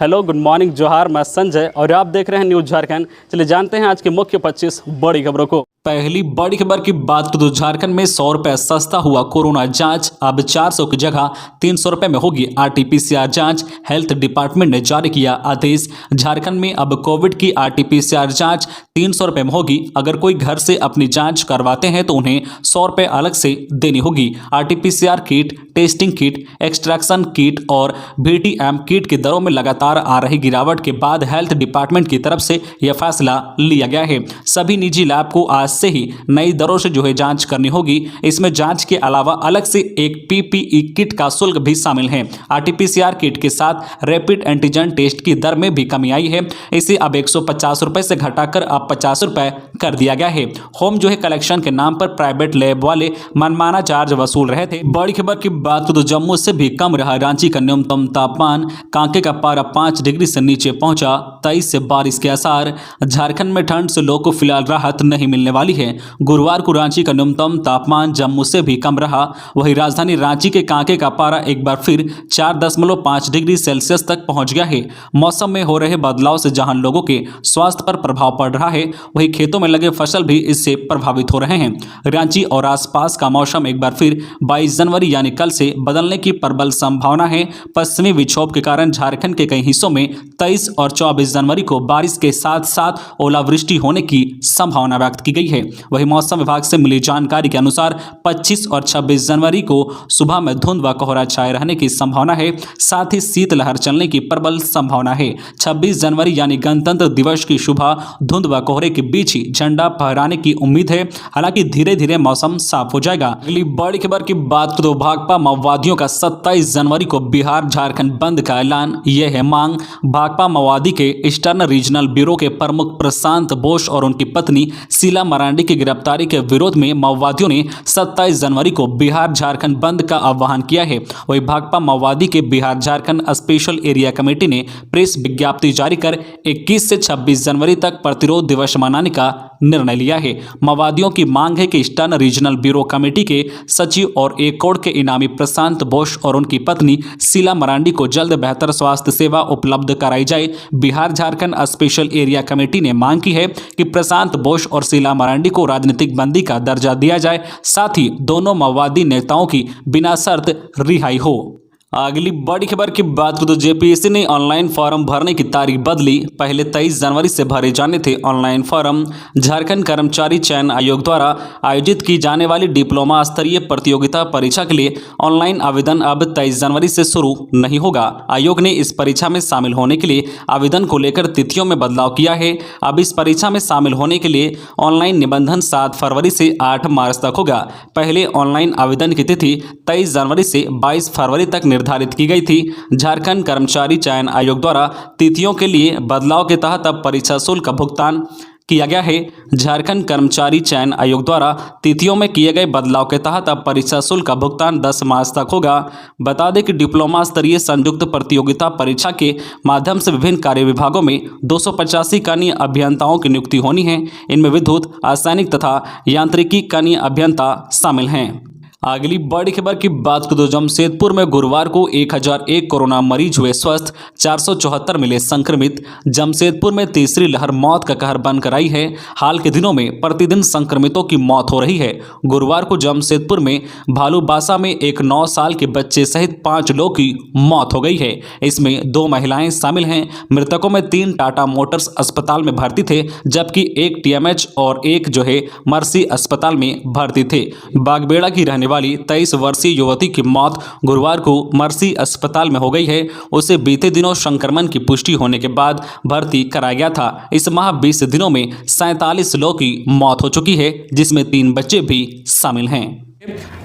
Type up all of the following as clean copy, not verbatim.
Hello, good morning, जोहार। मैं संजय और आप देख रहे हैं न्यूज़ झारखंड। चलिए जानते हैं आज की मुख्य 25 बड़ी खबरों को। पहली बड़ी खबर की बात करें तो झारखंड में 100 रुपये सस्ता हुआ कोरोना जांच। अब 400 की जगह 300 रुपये में होगी आरटीपीसीआर जांच। हेल्थ डिपार्टमेंट ने जारी किया आदेश। झारखंड में अब कोविड की आरटीपीसीआर जांच 300 रुपये में होगी। अगर कोई घर से अपनी जांच करवाते हैं तो उन्हें 100 रुपये अलग से देनी होगी। RTPCR kit, testing kit, extraction kit और बीटीएम किट की दरों में लगातार आ रही गिरावट के बाद हेल्थ डिपार्टमेंट की तरफ से यह फैसला लिया गया है। सभी निजी लैब को आज से ही नई दरों से जांच करनी होगी। इसमें जांच के अलावा अलग से एक पीपीई किट का शुल्क भी शामिल है। आरटीपीसीआर किट के साथ रैपिड एंटीजन टेस्ट की दर में भी कमी आई है। इसे अब 150 रुपए से घटाकर अब 50 रुपए कर दिया गया है। होम कलेक्शन के नाम पर प्राइवेट लैब वाले मनमाना चार्ज वसूल रहे थे। बड़ी खबर की बात तो जम्मू से भी कम रहा रांची का न्यूनतम तापमान। कांके का पारा 5 डिग्री से नीचे पहुंचा। 23 से बारिश के आसार। झारखंड में ठंड से लोगों को फिलहाल राहत नहीं मिलने वाली है। गुरुवार को रांची का न्यूनतम तापमान जम्मू से भी कम रहा। वहीं राजधानी रांची के कांके का पारा एक बार फिर 4.5 डिग्री सेल्सियस तक पहुंच गया है। मौसम में हो रहे बदलाव से जहां लोगों के स्वास्थ्य पर प्रभाव पड़ रहा है, वहीं खेतों में लगे फसल भी इससे प्रभावित हो रहे हैं। रांची और आसपास का मौसम एक बार फिर 22 जनवरी यानी कल से बदलने की प्रबल संभावना है। पश्चिमी विक्षोभ के कारण झारखंड के कई हिस्सों में 23 और 24 जनवरी को बारिश के साथ साथ ओलावृष्टि होने की संभावना व्यक्त की गई है। वहीं मौसम विभाग से मिली जानकारी के अनुसार 25 और 26 जनवरी को सुबह में धुंध व कोहरा छाए रहने की संभावना है। साथ ही शीतलहर चलने की प्रबल संभावना है। 26 जनवरी यानी गणतंत्र दिवस की सुबह धुंध व कोहरे के बीच ही झंडा फहराने की उम्मीद है। हालांकि धीरे धीरे मौसम साफ हो जाएगा। अगली बड़ी खबर की बात तो भाकपा माओवादियों का 27 जनवरी को बिहार झारखंड बंद का ऐलान। यह है मांग। भाकपा माओवादी के ईस्टर्न रीजनल ब्यूरो के प्रमुख प्रशांत बोस और उनकी पत्नी शीला मरांडी की गिरफ्तारी के विरोध में माओवादियों ने 27 जनवरी को बिहार झारखंड बंद का आह्वान किया है। वहीं भाकपा माओवादी के Bihar Jharkhand special area committee ने प्रेस विज्ञप्ति जारी कर 21 से 26 जनवरी तक प्रतिरोध दिवस मनाने का निर्णय लिया है। माओवादियों की मांग है कि ईस्टर्न रीजनल ब्यूरो कमेटी के सचिव और एक कोड के इनामी प्रशांत बोस और उनकी पत्नी शीला मरांडी को जल्द बेहतर स्वास्थ्य सेवा उपलब्ध कराई जाए। Bihar Jharkhand special area committee ने मांग की है कि प्रशांत बोस और शीला मरांडी को राजनीतिक बंदी का दर्जा दिया जाए। साथ ही दोनों माओवादी नेताओं की बिना शर्त रिहाई हो। अगली बड़ी खबर की बात करें तो जेपीएससी ने ऑनलाइन फॉर्म भरने की तारीख बदली। पहले 23 जनवरी से भरे जाने थे ऑनलाइन फॉर्म। झारखंड कर्मचारी चयन आयोग द्वारा आयोजित की जाने वाली डिप्लोमा स्तरीय प्रतियोगिता परीक्षा के लिए ऑनलाइन आवेदन अब 23 जनवरी से शुरू नहीं होगा। आयोग ने इस परीक्षा में शामिल होने के लिए आवेदन को लेकर तिथियों में बदलाव किया है। अब इस परीक्षा में शामिल होने के लिए ऑनलाइन निबंधन 7 फरवरी से 8 मार्च तक होगा। पहले ऑनलाइन आवेदन की तिथि 23 जनवरी से 22 फरवरी तक निर्धारित की गई थी। झारखंड कर्मचारी चयन आयोग द्वारा तिथियों के लिए बदलाव के तहत अब परीक्षा शुल्क का भुगतान किया गया है। झारखंड कर्मचारी चयन आयोग द्वारा तिथियों में किए गए बदलाव के तहत अब परीक्षा शुल्क का भुगतान 10 मार्च तक होगा। बता दें कि डिप्लोमा स्तरीय संयुक्त प्रतियोगिता परीक्षा के माध्यम से विभिन्न कार्य विभागों में 285 कनीय अभियंताओं की नियुक्ति होनी है। इनमें विद्युत, रासायनिक तथा यांत्रिकी कनीय अभियंता शामिल हैं। अगली बड़ी खबर की बात करें तो जमशेदपुर में गुरुवार को 1001 कोरोना मरीज हुए स्वस्थ, 474 मिले संक्रमित। जमशेदपुर में तीसरी लहर मौत का कहर बनकर आई है। हाल के दिनों में प्रतिदिन संक्रमितों की मौत हो रही है। गुरुवार को जमशेदपुर में भालूबासा में एक 9 साल के बच्चे सहित 5 लोगों की मौत हो गई है। इसमें 2 महिलाएं शामिल हैं। मृतकों में 3 टाटा मोटर्स अस्पताल में भर्ती थे, जबकि एक टीएमएच और एक मर्सी अस्पताल में भर्ती थे। बागबेड़ा की रहने वाली 23 वर्षीय युवती की मौत गुरुवार को मर्सी अस्पताल में हो गई है। उसे बीते दिनों संक्रमण की पुष्टि होने के बाद भर्ती कराया गया था। इस माह 20 दिनों में 47 लोगों की मौत हो चुकी है, जिसमें 3 बच्चे भी शामिल हैं।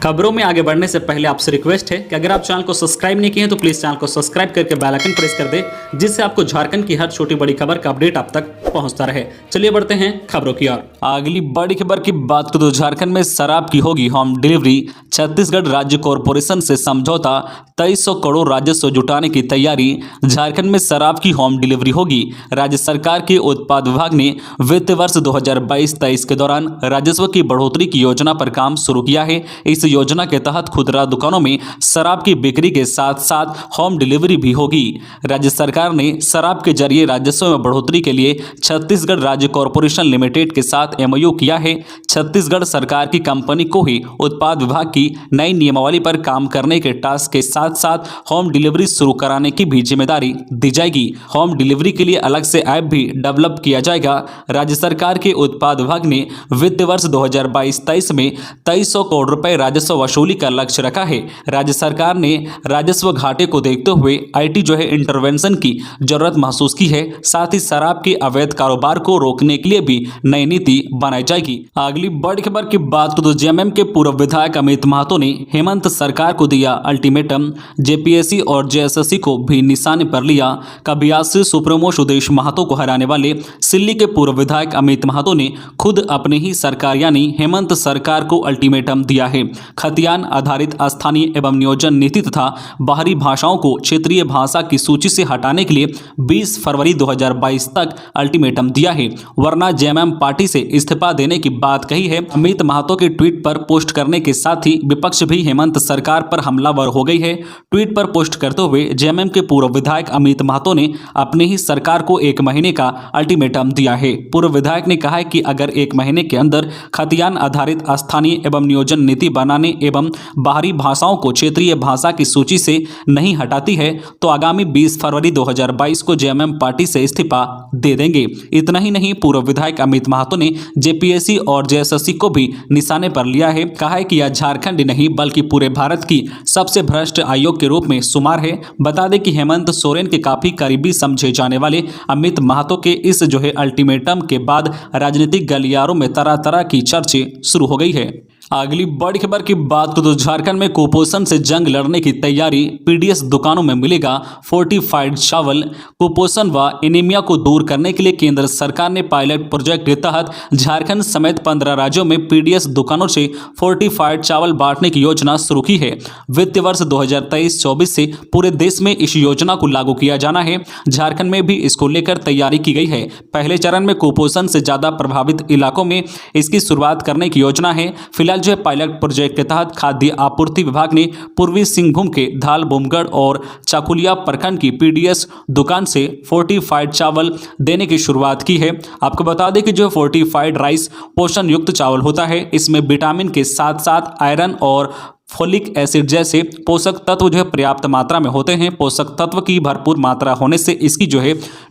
खबरों में आगे बढ़ने से पहले आपसे रिक्वेस्ट है कि अगर आप चैनल को सब्सक्राइब नहीं किए हैं तो प्लीज चैनल को सब्सक्राइब करके बेल आइकन प्रेस कर दें, जिससे आपको झारखंड की हर छोटी बड़ी खबर का अपडेट आप तक पहुंचता रहे। चलिए बढ़ते हैं खबरों की ओर। अगली बड़ी खबर की बात करें तो झारखंड में शराब की होगी होम डिलीवरी। छत्तीसगढ़ राज्य कॉरपोरेशन से समझौता, 2300 करोड़ राजस्व जुटाने की तैयारी। झारखंड में शराब की होम डिलीवरी होगी। राज्य सरकार के उत्पाद विभाग ने वित्त वर्ष 2022-23 के दौरान राजस्व की बढ़ोतरी की योजना पर काम शुरू किया है। इस योजना के तहत खुदरा दुकानों में शराब की बिक्री के साथ साथ होम डिलीवरी भी होगी। राज्य सरकार ने शराब के जरिए राजस्व में बढ़ोतरी के लिए छत्तीसगढ़ राज्य कॉरपोरेशन लिमिटेड के साथ एमओयू किया है। छत्तीसगढ़ सरकार की कंपनी को ही उत्पाद विभाग की नई नियमावली पर काम करने के टास्क के साथ साथ होम डिलीवरी शुरू कराने की भी जिम्मेदारी दी जाएगी। होम डिलीवरी के लिए अलग से ऐप भी डेवलप किया जाएगा। राज्य सरकार के उत्पाद विभाग ने वित्त वर्ष 2022-23 में 2300 करोड़ रुपए राजस्व वसूली का लक्ष्य रखा है। राज्य सरकार ने राजस्व घाटे को देखते हुए आईटी इंटरवेंशन की जरूरत महसूस की है। साथ ही शराब के अवैध कारोबार को रोकने के लिए भी नई नीति बनाई जाएगी। अगली बड़ी खबर की बात करें तो जेएमएम के पूर्व विधायक अमित महतो ने हेमंत सरकार को दिया अल्टीमेटम। जेपीएससी और जेएसएससी को भी निशाने पर लिया। कबियासी सुप्रीमो सुदेश महतो को हराने वाले सिल्ली के पूर्व विधायक अमित महतो ने खुद अपनी ही सरकार यानी हेमंत सरकार को अल्टीमेटम दिया है। खतियान आधारित स्थानीय एवं नियोजन नीति तथा बाहरी भाषाओं को क्षेत्रीय भाषा की सूची से हटाने के लिए 20 फरवरी 2022 तक अल्टीमेटम दिया है, वरना जेएमएम पार्टी से इस्तीफा देने की बात कही है। अमित महतो के ट्वीट पर पोस्ट करने के साथ ही विपक्ष भी हेमंत सरकार पर हमलावर हो गई है। ट्वीट पर पोस्ट करते हुए जेएमएम के पूर्व विधायक अमित महतो ने अपनी ही सरकार को 1 महीने का अल्टीमेटम दिया है। पूर्व विधायक ने कहा है कि अगर 1 महीने के अंदर खतियान आधारित स्थानीय एवं नियोजन नीति बनाने एवं बाहरी भाषाओं को क्षेत्रीय भाषा की सूची से नहीं हटाती है तो आगामी 20 फरवरी 2022 को जेएमएम पार्टी से इस्तीफा दे देंगे। इतना ही नहीं, पूर्व विधायक अमित महतो ने जेपीएससी और जेएसएससी को भी निशाने पर लिया है। कहा है कि यह झारखंड नहीं बल्कि पूरे भारत की सबसे भ्रष्ट आयोग के रूप में शुमार है। बता दें कि हेमंत सोरेन के काफी करीबी समझे जाने वाले अमित महतो के इस अल्टीमेटम के बाद राजनीतिक गलियारों में तरह तरह की चर्चे शुरू हो गई है। अगली बड़ी खबर की बात करें तो झारखंड में कुपोषण से जंग लड़ने की तैयारी। पीडीएस दुकानों में मिलेगा फोर्टिफाइड चावल। कुपोषण व एनीमिया को दूर करने के लिए केंद्र सरकार ने पायलट प्रोजेक्ट के तहत झारखंड समेत 15 राज्यों में पीडीएस दुकानों से फोर्टिफाइड चावल बांटने की योजना शुरू की है। वित्त वर्ष 2023-24 से पूरे देश में इस योजना को लागू किया जाना है। झारखंड में भी इसको लेकर तैयारी की गई है। पहले चरण में कुपोषण से ज्यादा प्रभावित इलाकों में इसकी शुरुआत करने की योजना है। फिलहाल पायलट प्रोजेक्ट के तहत खाद्य आपूर्ति विभाग ने पूर्वी सिंहभूम के धाल बुमगढ़ और चाकुलिया प्रखंड की पीडीएस दुकान से फोर्टिफाइड चावल देने की शुरुआत की है। आपको बता दें कि फोर्टिफाइड राइस पोषण युक्त चावल होता है। इसमें विटामिन के साथ साथ आयरन और फोलिक एसिड जैसे पोषक तत्व पर्याप्त मात्रा में होते हैं। पोषक तत्व की भरपूर मात्रा होने से इसकी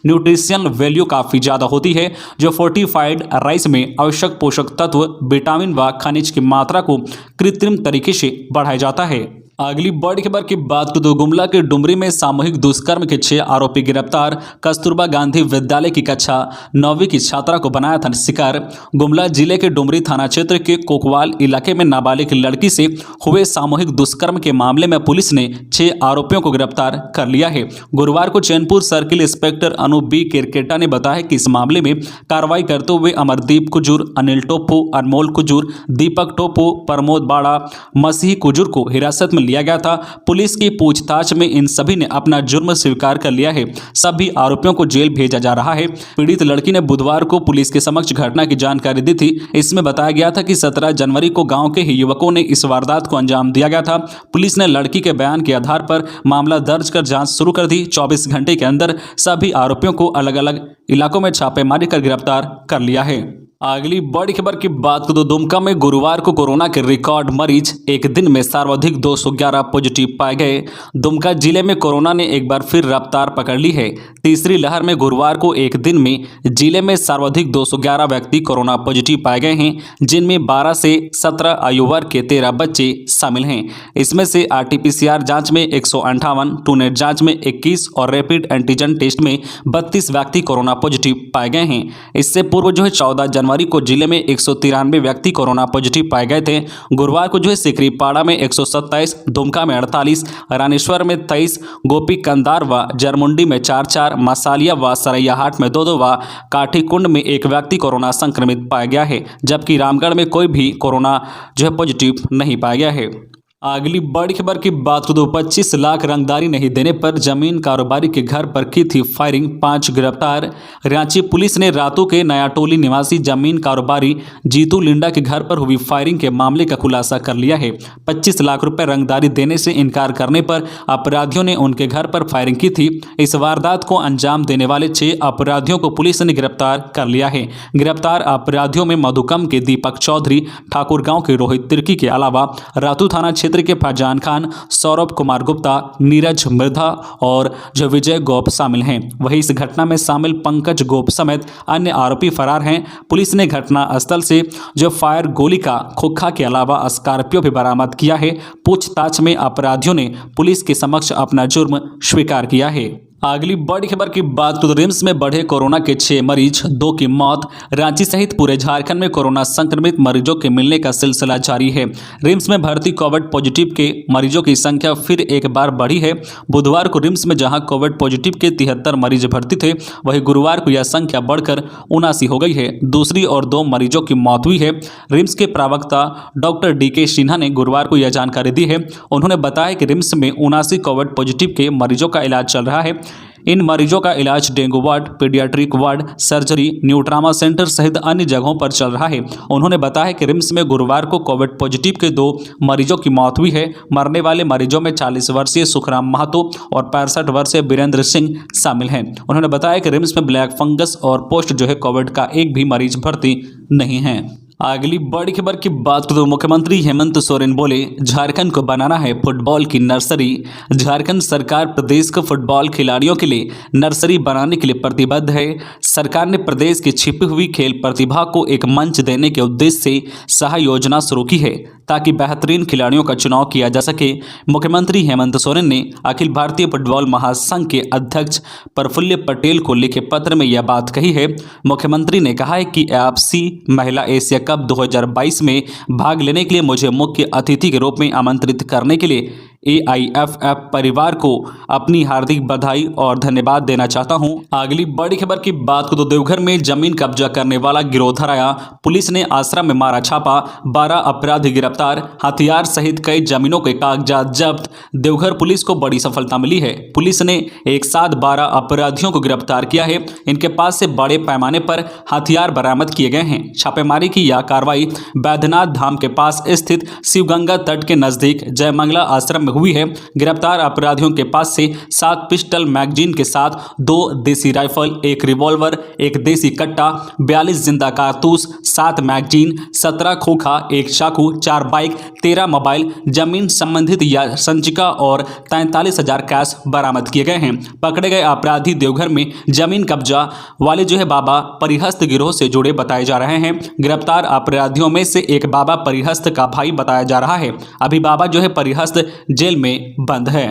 न्यूट्रिशन वैल्यू काफ़ी ज़्यादा होती है। फोर्टिफाइड राइस में आवश्यक पोषक तत्व विटामिन व खनिज की मात्रा को कृत्रिम तरीके से बढ़ाया जाता है। अगली बड़ी खबर की बात करें तो गुमला के डुमरी में सामूहिक दुष्कर्म के 6 आरोपी गिरफ्तार। कस्तूरबा गांधी विद्यालय की कक्षा 9वीं की छात्रा को बनाया था शिकार। गुमला जिले के डुमरी थाना क्षेत्र के कोकवाल इलाके में नाबालिग लड़की से हुए सामूहिक दुष्कर्म के मामले में पुलिस ने 6 आरोपियों को गिरफ्तार कर लिया है। गुरुवार को Chainpur circle inspector Anup B Kerketta ने बताया कि इस मामले में कार्रवाई करते हुए अमरदीप कुजूर, अनिल टोपो, अनमोल कुजूर, दीपक टोपो, प्रमोद बाड़ा, मसीह कुजूर को हिरासत में लिया गया था। पुलिस की पूछताछ में इन सभी ने अपना जुर्म स्वीकार कर लिया है। सभी आरोपियों को जेल भेजा जा रहा है। पीड़ित लड़की ने बुधवार को पुलिस के समक्ष घटना की जानकारी दी थी। इसमें बताया गया था कि 17 जनवरी को गांव के ही युवकों ने इस वारदात को अंजाम दिया गया था। पुलिस ने लड़की के बयान के आधार पर मामला दर्ज कर जांच शुरू कर दी। 24 घंटे के अंदर सभी आरोपियों को अलग अलग इलाकों में छापेमारी कर गिरफ्तार कर लिया है। अगली बड़ी खबर की बात करें तो दुमका में गुरुवार को कोरोना के रिकॉर्ड मरीज, एक दिन में सर्वाधिक 211 पॉजिटिव पाए गए। दुमका जिले में कोरोना ने एक बार फिर रफ्तार पकड़ ली है। तीसरी लहर में गुरुवार को एक दिन में जिले में सर्वाधिक 211 व्यक्ति कोरोना पॉजिटिव पाए गए हैं, जिनमें 12 से 17 आयु वर्ग के 13 बच्चे शामिल हैं। इसमें से आरटीपीसीआर जांच में 158, ट्रूनेट जांच में 21 और रैपिड एंटीजन टेस्ट में 32 व्यक्ति कोरोना पॉजिटिव पाए गए हैं। इससे पूर्व 14 जनवरी को जिले में 193 व्यक्ति कोरोना पॉजिटिव पाए गए थे। गुरुवार को सिकरीपाड़ा में 127, दुमका में 48, रानेश्वर में 23, गोपी कंदार व जरमुंडी में 4-4, मसालिया व सरैयाहाट में 2-2 व काठीकुंड में 1 व्यक्ति कोरोना संक्रमित पाया गया है, जबकि रामगढ़ में कोई भी कोरोना पॉजिटिव नहीं पाया गया है। अगली बड़ी खबर की बात करें तो 25 लाख रंगदारी नहीं देने पर जमीन कारोबारी के घर पर की थी फायरिंग, 5 गिरफ्तार। रांची पुलिस ने रातों के नयाटोली निवासी जमीन कारोबारी जीतू लिंडा के घर पर हुई फायरिंग के मामले का खुलासा कर लिया है। 25 लाख रुपए रंगदारी देने से इनकार करने पर अपराधियों ने उनके घर पर फायरिंग की थी। इस वारदात को अंजाम देने वाले 6 अपराधियों को पुलिस ने गिरफ्तार कर लिया है। गिरफ्तार अपराधियों में मधुकम के दीपक चौधरी, ठाकुरगांव के रोहित तिर्की के अलावा रातू थाना क्षेत्र के फैजान खान, सौरभ कुमार गुप्ता, नीरज मृधा और जो विजय गोप शामिल हैं। वहीं इस घटना में शामिल पंकज गोप समेत अन्य आरोपी फरार हैं। पुलिस ने घटना स्थल से जो फायर गोली का खोखा के अलावा स्कॉर्पियो भी बरामद किया है। पूछताछ में अपराधियों ने पुलिस के समक्ष अपना जुर्म स्वीकार किया है। अगली बड़ी खबर की बात तो रिम्स में बढ़े कोरोना के 6 मरीज, 2 की मौत। रांची सहित पूरे झारखंड में कोरोना संक्रमित मरीजों के मिलने का सिलसिला जारी है। रिम्स में भर्ती कोविड पॉजिटिव के मरीजों की संख्या फिर एक बार बढ़ी है। बुधवार को रिम्स में जहां कोविड पॉजिटिव के 73 मरीज भर्ती थे, वहीं गुरुवार को यह संख्या बढ़कर 79 हो गई है। दूसरी और 2 मरीजों की मौत हुई है। रिम्स के प्रवक्ता डॉक्टर DK सिन्हा ने गुरुवार को यह जानकारी दी है। उन्होंने बताया कि रिम्स में 79 कोविड पॉजिटिव के मरीजों का इलाज चल रहा है। इन मरीजों का इलाज dengue ward, paediatric ward, surgery, new trauma centre सहित अन्य जगहों पर चल रहा है। उन्होंने बताया कि रिम्स में गुरुवार को कोविड पॉजिटिव के 2 मरीजों की मौत हुई है। मरने वाले मरीजों में 40 वर्षीय सुखराम महतो और 65 वर्षीय वीरेंद्र सिंह शामिल हैं। उन्होंने बताया कि रिम्स में ब्लैक फंगस और पोस्ट जो है कोविड का एक भी मरीज भर्ती नहीं है। अगली बड़ी खबर की बात करें तो मुख्यमंत्री हेमंत सोरेन बोले, झारखंड को बनाना है फुटबॉल की नर्सरी। झारखंड सरकार प्रदेश को फुटबॉल खिलाड़ियों के लिए नर्सरी बनाने के लिए प्रतिबद्ध है। सरकार ने प्रदेश की छिपी हुई खेल प्रतिभा को एक मंच देने के उद्देश्य से सह योजना शुरू की है ताकि बेहतरीन खिलाड़ियों का चुनाव किया जा सके। मुख्यमंत्री हेमंत सोरेन ने अखिल भारतीय फुटबॉल महासंघ के अध्यक्ष प्रफुल्ल पटेल को लिखे पत्र में यह बात कही है। मुख्यमंत्री ने कहा है कि AFC महिला एशिया कप 2022 में भाग लेने के लिए मुझे मुख्य अतिथि के रूप में आमंत्रित करने के लिए AIFF परिवार को अपनी हार्दिक बधाई और धन्यवाद देना चाहता हूं। अगली बड़ी खबर की बात को तो देवघर में जमीन कब्जा करने वाला गिरोह धराया। पुलिस ने आश्रम में मारा छापा, 12 अपराधी गिरफ्तार, हथियार सहित कई जमीनों के कागजात जब्त। देवघर पुलिस को बड़ी सफलता मिली है। पुलिस ने एक साथ 12 अपराधियों को गिरफ्तार किया है। इनके पास से बड़े पैमाने पर हथियार बरामद किए गए हैं। छापेमारी की यह कार्रवाई बैद्यनाथ धाम के पास स्थित शिवगंगा तट के नजदीक जयमंगला आश्रम में हुई है। गिरफ्तार अपराधियों के पास से 7 पिस्टल मैगजीन के साथ 2 देसी राइफल, 1 रिवॉल्वर, 1 देसी कट्टा, 42 जिंदा कारतूस, 7 मैगजीन, 17 खोखा, 1 चाकू, 4 बाइक, 13 मोबाइल, जमीन संबंधित या संचिका और 43,000 कैश बरामद किए गए हैं। पकड़े गए अपराधी देवघर में जमीन कब्जा वाले जो है बाबा परिहस्त गिरोह से जुड़े बताए जा रहे हैं। गिरफ्तार अपराधियों में से एक बाबा परिहस्त का भाई बताया जा रहा है। अभी बाबा जो है परिहस्त जेल में बंद है।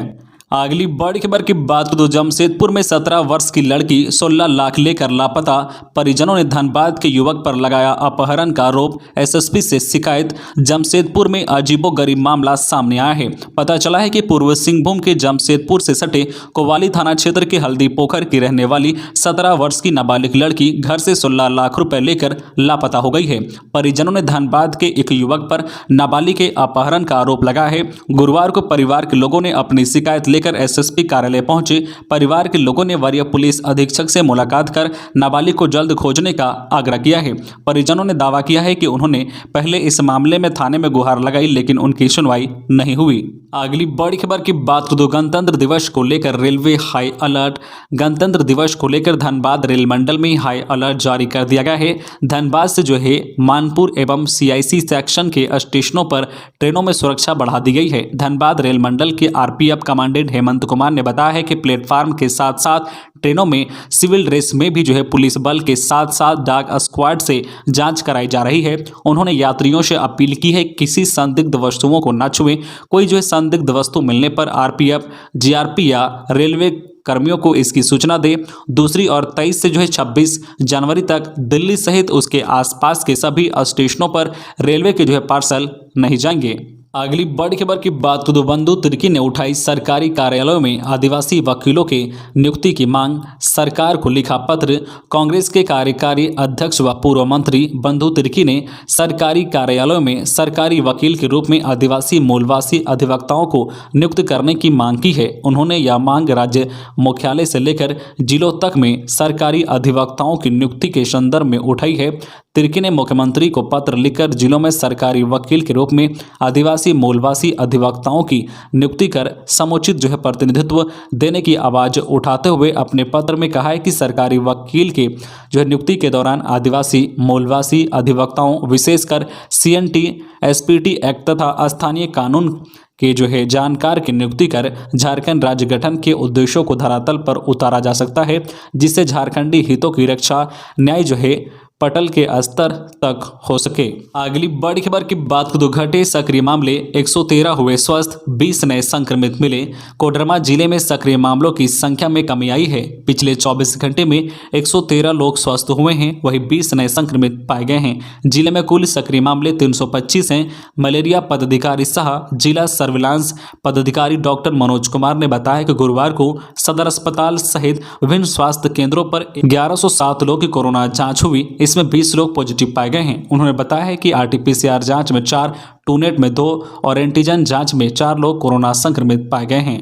अगली बड़ी खबर की बात करें तो जमशेदपुर में 17 वर्ष की लड़की 16 लाख लेकर लापता। परिजनों ने धनबाद के युवक पर लगाया अपहरण का आरोप। SSP से शिकायत। जमशेदपुर में अजीबोगरीब मामला सामने आया है। पता चला है कि पूर्व सिंहभूम के जमशेदपुर से सटे कोवाली थाना क्षेत्र के हल्दी पोखर की रहने वाली 17 वर्ष की नाबालिग लड़की घर से 16 लाख रुपए लेकर लापता हो गई है। परिजनों ने धनबाद के एक युवक पर नाबालिग के अपहरण का आरोप लगाया है। गुरुवार को परिवार के लोगों ने अपनी शिकायत लेकर SSP कार्यालय पहुंचे। परिवार के लोगों ने वरीय पुलिस अधीक्षक से मुलाकात कर नाबालिग को जल्द खोजने का आग्रह किया है। परिजनों ने दावा किया है कि उन्होंने पहले इस मामले में थाने में गुहार लगाई, लेकिन उनकी सुनवाई नहीं हुई। अगली बड़ी खबर की बात करें तो गणतंत्र दिवस को लेकर रेलवे हाई अलर्ट। गणतंत्र दिवस को लेकर धनबाद रेल मंडल में हाई अलर्ट जारी कर दिया गया है। धनबाद से जो है मानपुर एवं CIC सेक्शन के स्टेशनों पर ट्रेनों में सुरक्षा बढ़ा दी गई है। धनबाद रेल मंडल के RPF कमांडेंट हेमंत कुमार ने बताया है कि प्लेटफार्म के साथ साथ ट्रेनों में सिविल ड्रेस में भी जो है पुलिस बल के साथ साथ डाक स्क्वाड से जांच कराई जा रही है। उन्होंने यात्रियों से अपील की है किसी संदिग्ध वस्तुओं को न छुएं। कोई जो है संदिग्ध वस्तु मिलने पर RPF, GRP या रेलवे कर्मियों को इसकी सूचना दे। दूसरी और 23 से जो है 26 जनवरी तक दिल्ली सहित उसके आसपास के सभी स्टेशनों पर रेलवे के जो है पार्सल नहीं जाएंगे। अगली बड़ी खबर की बात करें तो बंधु तिर्की ने उठाई सरकारी कार्यालयों में आदिवासी वकीलों के नियुक्ति की मांग। सरकार को लिखा पत्र। कांग्रेस के कार्यकारी अध्यक्ष व पूर्व मंत्री बंधु तिर्की ने सरकारी कार्यालयों में सरकारी वकील के रूप में आदिवासी मूलवासी अधिवक्ताओं को नियुक्त करने की मांग की है। उन्होंने यह मांग राज्य मुख्यालय से लेकर जिलों तक में सरकारी अधिवक्ताओं की नियुक्ति के संदर्भ में उठाई है। तिर्की ने मुख्यमंत्री को पत्र लिखकर जिलों में सरकारी वकील के रूप में आदिवासी मूलवासी अधिवक्ताओं की नियुक्ति कर समुचित प्रतिनिधित्व देने की आवाज उठाते हुए अपने पत्र में कहा है कि सरकारी वकील के नियुक्ति के दौरान आदिवासी मूलवासी अधिवक्ताओं विशेषकर CNT SPT एक्ट तथा स्थानीय कानून के जानकार की नियुक्ति कर झारखंड राज्य गठन के उद्देश्यों को धरातल पर उतारा जा सकता है, जिससे झारखंडी हितों की रक्षा न्याय पटल के स्तर तक हो सके। अगली बड़ी खबर की बात करें तो घटे सक्रिय मामले, 113 हुए स्वस्थ, 20 नए संक्रमित मिले। कोडरमा जिले में सक्रिय मामलों की संख्या में कमी आई है। पिछले 24 घंटे में 113 लोग स्वस्थ हुए हैं, वहीं 20 नए संक्रमित पाए गए हैं। जिले में कुल सक्रिय मामले 325 हैं। मलेरिया पदाधिकारी सह जिला सर्विलांस पदाधिकारी डॉक्टर मनोज कुमार ने बताया कि गुरुवार को सदर अस्पताल सहित विभिन्न स्वास्थ्य केंद्रों पर 1107 लोगों की कोरोना जांच हुई। इसमें 20 लोग पॉजिटिव पाए गए हैं। उन्होंने बताया है कि RT-PCR जांच में 4, टूनेट में 2 और एंटीजन जांच में 4 लोग कोरोना संक्रमित पाए गए हैं।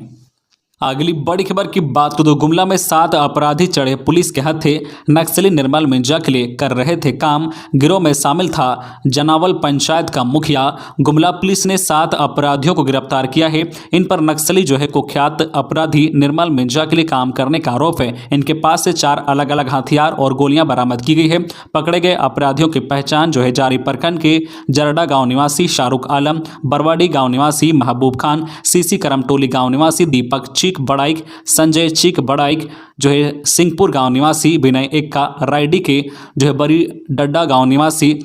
अगली बड़ी खबर की बात करें तो गुमला में 7 अपराधी चढ़े पुलिस के हत्थे। नक्सली निर्मल मिंजा के लिए कर रहे थे काम। गिरोह में शामिल था जनावल पंचायत का मुखिया। गुमला पुलिस ने 7 अपराधियों को गिरफ्तार किया है। इन पर नक्सली कुख्यात अपराधी निर्मल मिंजा के लिए काम करने का आरोप है। इनके पास से 4 अलग अलग हथियार और गोलियां बरामद की गई है। पकड़े गए अपराधियों की पहचान जारी प्रखंड के जरडा गांव निवासी शाहरुख आलम, बरवाडी गांव निवासी महबूब खान, सीसी करमटोली गांव निवासी दीपक चीक बड़ाइक, संजय चीक बड़ाइक सिंहपुर गांव निवासी विनय एक्का, रायडी के बड़ी डड्डा गांव निवासी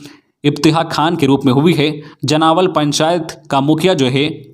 इब्तिहा खान के रूप में हुई है। जनावल पंचायत का मुखिया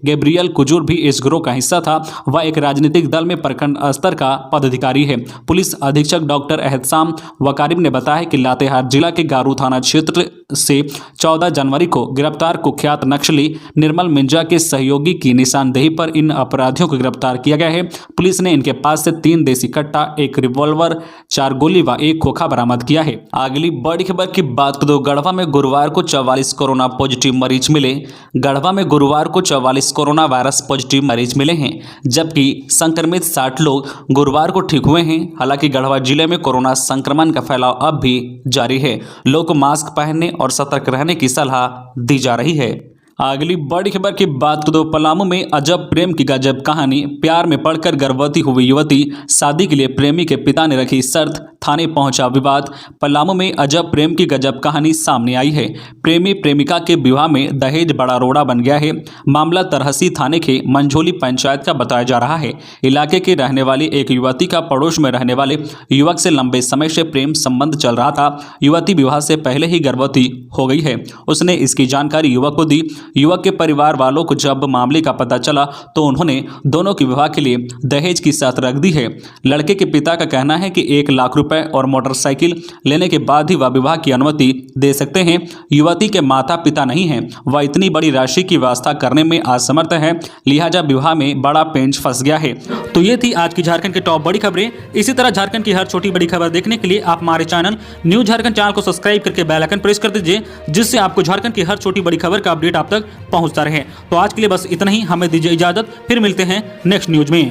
गैब्रियल कुजूर भी इस गिरोह का हिस्सा था। वह एक राजनीतिक दल में प्रखंड स्तर का पदाधिकारी है। पुलिस अधीक्षक डॉक्टर एहतसाम वकारिब ने बताया कि लातेहार जिला के गारू थाना क्षेत्र से 14 जनवरी को गिरफ्तार कुख्यात नक्सली निर्मल मिंजा के सहयोगी की निशानदेही पर इन अपराधियों को गिरफ्तार किया गया है। पुलिस ने इनके पास से 3 देसी कट्टा, 1 रिवॉल्वर, 4 गोली व 1 खोखा बरामद किया है। अगली बड़ी खबर की बात करें तो गढ़वा में गुरुवार को 44 कोरोना पॉजिटिव मरीज मिले। गढ़वा में गुरुवार को 44 कोरोना वायरस पॉजिटिव मरीज मिले हैं, जबकि संक्रमित 60 लोग गुरुवार को ठीक हुए हैं। हालांकि गढ़वा जिले में कोरोना संक्रमण का फैलाव अब भी जारी है। लोगों को मास्क पहनने और सतर्क रहने की सलाह दी जा रही है। अगली बड़ी खबर की बात करें तो पलामू में अजब प्रेम की गजब कहानी। प्यार में पड़कर गर्भवती हुई युवती, शादी के लिए प्रेमी के पिता ने रखी शर्त, थाने पहुंचा विवाद। पलामू में अजब प्रेम की गजब कहानी सामने आई है। प्रेमी प्रेमिका के विवाह में दहेज बड़ा रोड़ा बन गया है। मामला तरहसी थाने के मंझोली पंचायत का बताया जा रहा है। इलाके के रहने वाली एक युवती का पड़ोस में रहने वाले युवक से लंबे समय से प्रेम संबंध चल रहा था। युवती विवाह से पहले ही गर्भवती हो गई है। उसने इसकी जानकारी युवक को दी। युवक के परिवार वालों को जब मामले का पता चला तो उन्होंने दोनों के विवाह के लिए दहेज की शर्त रख दी है। लड़के के पिता का कहना है कि 1 लाख रुपए और मोटरसाइकिल लेने के बाद ही वह विवाह की अनुमति दे सकते हैं। युवती के माता पिता नहीं हैं, वह इतनी बड़ी राशि की व्यवस्था करने में असमर्थ है, लिहाजा विवाह में बड़ा पेंच फंस गया है। तो ये थी आज की झारखंड की टॉप बड़ी खबरें। इसी तरह झारखंड की हर छोटी बड़ी खबर देखने के लिए आप हमारे चैनल न्यूज झारखंड चैनल को सब्सक्राइब करके बेल आइकन प्रेस कर दीजिए, जिससे आपको झारखंड की हर छोटी बड़ी खबर का अपडेट आप तक पहुंचता रहे। तो आज के लिए बस इतना ही, हमें दीजिए इजाजत, फिर मिलते हैं नेक्स्ट न्यूज में।